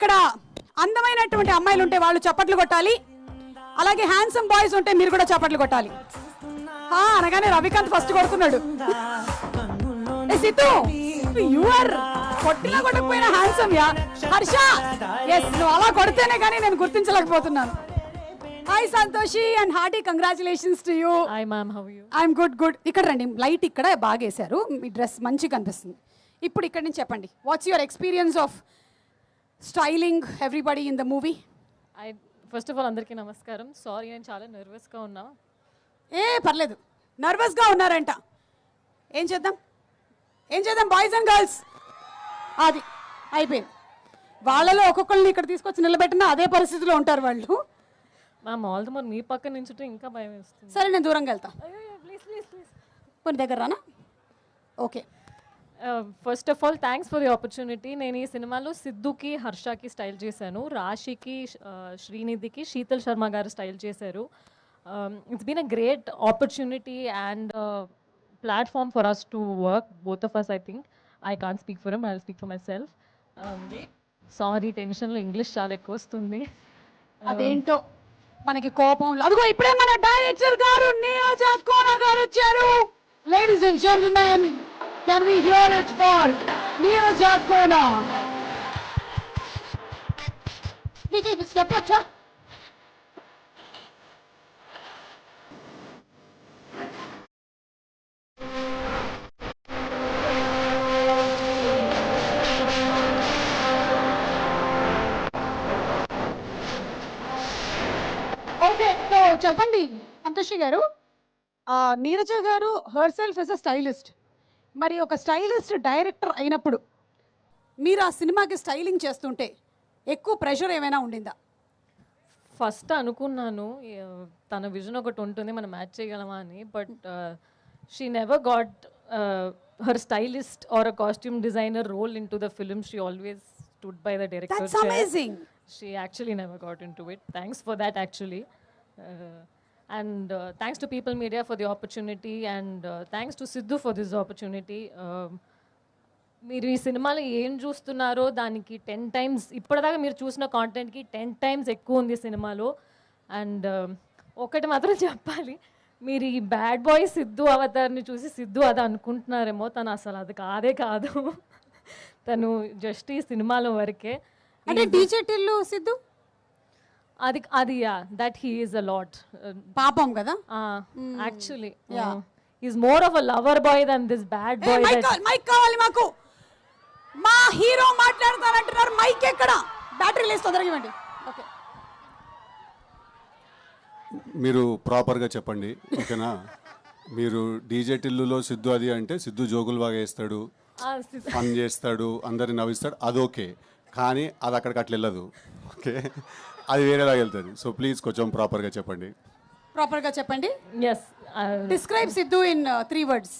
ఇక్కడ అందమైనటువంటి అమ్మాయిలు ఉంటే వాళ్ళు చప్పట్లు కొట్టాలి, అలాగే హ్యాండ్సమ్ బాయ్స్ ఉంటే మీరు కూడా చప్పట్లు కొట్టాలి. అనగానే రవికాంత్ ఫస్ట్ కొడుతున్నాడు. సిద్ధు యు ఆర్ కొట్టినా కొట్టకపోయినా హ్యాండ్సమ్ యా. హర్ష ఎస్, నువ్వు అలా కొడితేనే కానీ నేను గుర్తించలేకపోతున్నాను. Hi Santoshi and hearty congratulations to you. Hi ma'am, how you? I'm good. ఇక్కడ రండి, లైట్ ఇక్కడ బాగా వేశారు, మీ డ్రెస్ మంచిగా కనిపిస్తుంది. ఇప్పుడు ఇక్కడ నుంచి చెప్పండి, what's your experience of styling everybody in the movie? First of all అందరికీ నమస్కారం. సారీ, నేను చాలా నర్వస్గా ఉన్నా. పర్లేదు, నర్వస్గా ఉన్నారంట. ఏం చేద్దాం బాయ్స్ అండ్ గర్ల్స్, అది అయిపోయింది. వాళ్ళలో ఒక్కొక్కరిని ఇక్కడ తీసుకొచ్చి నిలబెట్టినా అదే పరిస్థితిలో ఉంటారు వాళ్ళు. మ్యామ్ ఆల్ ద మోర్ మీ పక్కన నుంచుంటే ఇంకా భయం వేస్తుంది. సరే, నేను దూరంగా వెళ్తా. ప్లీజ్ ప్లీజ్ ప్లీజ్ కొన్ని దగ్గర రానా? Okay. First of all thanks for the opportunity. నేను ఈ సినిమాలో సిద్ధుకి, హర్షకి స్టైల్ చేశాను, రాశికి, శ్రీనిధికి శీతల్ శర్మ గారు స్టైల్ చేశారు. It's been a great opportunity and platform for us to work, both of us. I think I can't speak for him, I will speak for myself. Sorry, టెన్షన్లో English చాలా ఎక్కువ వస్తుంది. అదేంటో మనకి కోపం. అదిగో ఇప్పుడే మన డైరెక్టర్ గారు నీరజ్ కోన గారు వచ్చారు. Ladies and gentlemen, can we hear it for Neeraj Kona? ఇది చెప్పొచ్చా? ఓకే, సో చెప్పండి Santoshi garu, Neeraja garu herself as a stylist. మరి ఒక స్టైలిస్ట్ డైరెక్టర్ అయినప్పుడు మీరు ఆ సినిమాకి స్టైలింగ్ చేస్తుంటే ఎక్కువ ప్రెషర్ ఏమైనా ఉండిందా? ఫస్ట్ అనుకున్నాను తన విజన్ ఒకటి ఉంటుంది, మనం మ్యాచ్ చేయగలమా అని. But she never got her stylist or a costume designer role into the film. She always stood by the director. That's amazing. She actually never got into it. Thanks for that actually. And thanks to People Media for the opportunity, and thanks to Sidhu for this opportunity. మీరు ఈ సినిమాలో ఏం చూస్తున్నారో దానికి 10 times ఇప్పటిదాకా మీరు చూసిన కాంటెంట్కి 10 times ఎక్కువ ఉంది సినిమాలో. అండ్ ఒకటి మాత్రం చెప్పాలి, మీరు ఈ బ్యాడ్ బాయ్ సిద్ధు అవతార్ని చూసి సిద్ధు అది అనుకుంటున్నారేమో, తను అసలు అది కాదే కాదు. తను జస్ట్ ఈ సినిమాలో వరకే. అంటే డీజే టిల్లు సిద్ధు అది that he is a lot. పాపం కదా actually is more of a lover boy than this bad boy. Mic కావాలి మాకు, మా హీరో మాట్లాడతానంటున్నారు. మైక్ ఎక్కడ? బ్యాటరీ లేసి తొందరగా ఇవ్వండి. ఓకే, మీరు ప్రాపర్గా చెప్పండి, ఓకేనా? మీరు డీజే టిల్లులో సిద్ధు అది అంటే సిద్ధు జోగులు బాగా వేస్తాడు, ఫన్ చేస్తాడు, అందరిని నవ్విస్తాడు, అది ఓకే. కానీ అది అక్కడికి అట్లా వెళ్ళదు, ఓకే? అది వేరేలాగా వెళ్తుంది. సో ప్లీజ్ కొంచెం ప్రాపర్గా చెప్పండి. ప్రాపర్గా చెప్పండి. yes describe Siddhu in 3 words.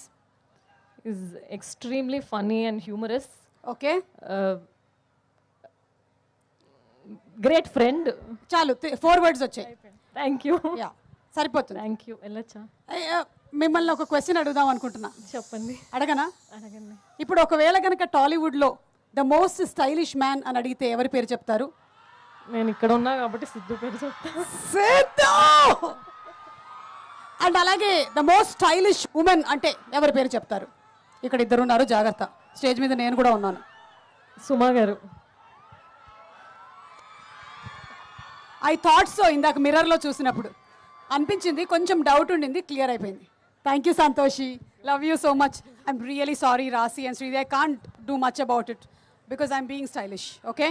is extremely funny and humorous. Okay, great friend. చాలు 4 words వచ్చాయి. Thank you. యా, సరిపోతుంది. Thank you. వెళ్ళొచ్చా? మిమ్మల్ని ఒక క్వశ్చన్ అడుగుదాం అనుకుంటున్నా. చెప్పండి. అడగనా? అడగండి. ఇప్పుడు ఒకవేళ కనుక టాలీవుడ్లో ద మోస్ట్ స్టైలిష్ మ్యాన్ అని అడిగితే ఎవరి పేరు చెప్తారు? నేను ఇక్కడ ఉన్నా కాబట్టి సిద్ధు పేరు చెప్తాను. సిద్ధు. అండ్ అలాగే ద మోస్ట్ స్టైలిష్ ఉమెన్ అంటే ఎవరి పేరు చెప్తారు? ఇక్కడ ఇద్దరు ఉన్నారు, జాగ్రత్త, స్టేజ్ మీద నేను కూడా ఉన్నాను. సుమా గారు. ఐ థాట్ సో, ఇందాక మిర్రర్లో చూసినప్పుడు అనిపించింది, కొంచెం డౌట్ ఉండింది, క్లియర్ అయిపోయింది. Thank you Santoshi, love you so much. I'm really sorry Rashi and Sridevi, I can't do much about it because I'm being stylish. Okay.